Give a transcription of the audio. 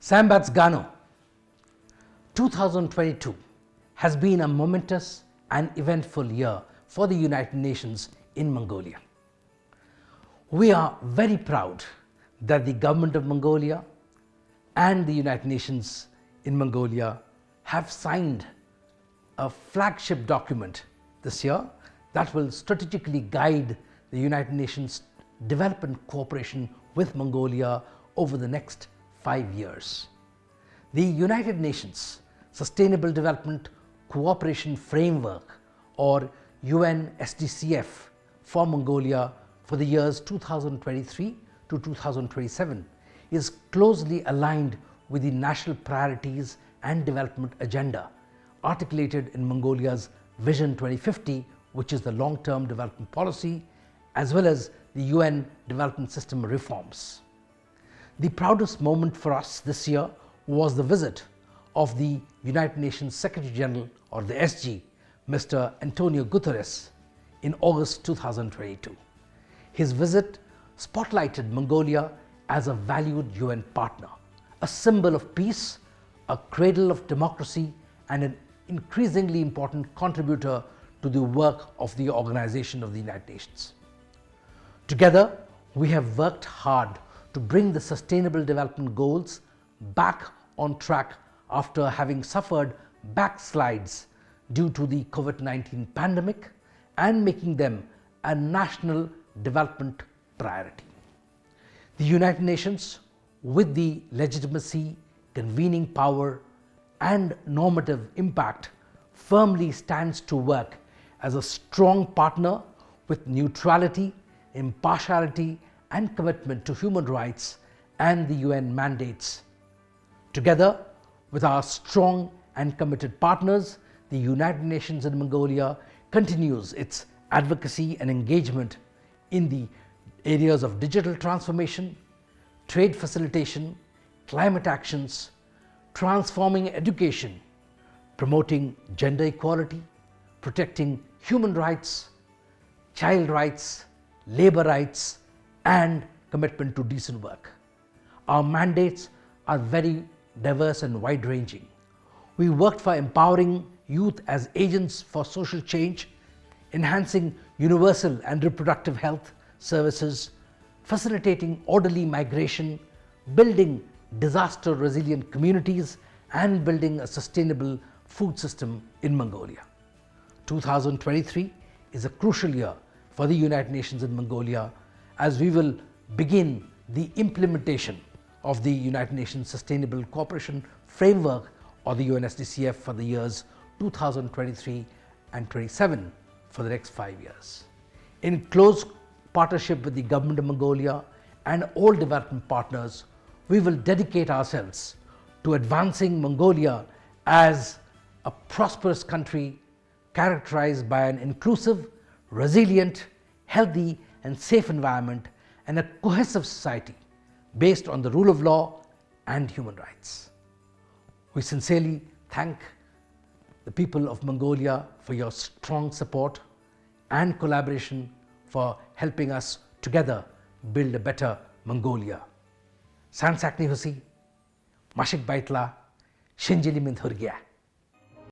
Sambat's Gano 2022 has been a momentous and eventful year for the United Nations in Mongolia. We are very proud that the government of Mongolia and the United Nations in Mongolia have signed a flagship document this year that will strategically guide the United Nations development cooperation with Mongolia over the next 5 years. The United Nations Sustainable Development Cooperation Framework, or UNSDCF, for Mongolia for the years 2023 to 2027 is closely aligned with the national priorities and development agenda articulated in Mongolia's Vision 2050, which is the long-term development policy, as well as the UN development system reforms. The proudest moment for us this year was the visit of the United Nations Secretary General, or the SG, Mr. Antonio Guterres, in August 2022. His visit spotlighted Mongolia as a valued UN partner, a symbol of peace, a cradle of democracy, and an increasingly important contributor to the work of the Organization of the United Nations. Together, we have worked hard to bring the Sustainable Development Goals back on track after having suffered backslides due to the COVID-19 pandemic and making them a national development priority. The United Nations, with the legitimacy, convening power, and normative impact, firmly stands to work as a strong partner with neutrality, impartiality, and commitment to human rights and the UN mandates. Together with our strong and committed partners, the United Nations in Mongolia continues its advocacy and engagement in the areas of digital transformation, trade facilitation, climate actions, transforming education, promoting gender equality, protecting human rights, child rights, labor rights, and commitment to decent work. Our mandates are very diverse and wide-ranging. We worked for empowering youth as agents for social change, enhancing universal and reproductive health services, facilitating orderly migration, building disaster-resilient communities, and building a sustainable food system in Mongolia. 2023 is a crucial year for the United Nations in Mongolia, as we will begin the implementation of the United Nations Sustainable Cooperation Framework, or the UNSDCF, for the years 2023 and 27 for the next 5 years. In close partnership with the government of Mongolia and all development partners, we will dedicate ourselves to advancing Mongolia as a prosperous country characterized by an inclusive, resilient, healthy, and safe environment, and a cohesive society based on the rule of law and human rights. We sincerely thank the people of Mongolia for your strong support and collaboration for helping us together build a better Mongolia. San sakni husi, mashik baitla, shinjili min thurgia.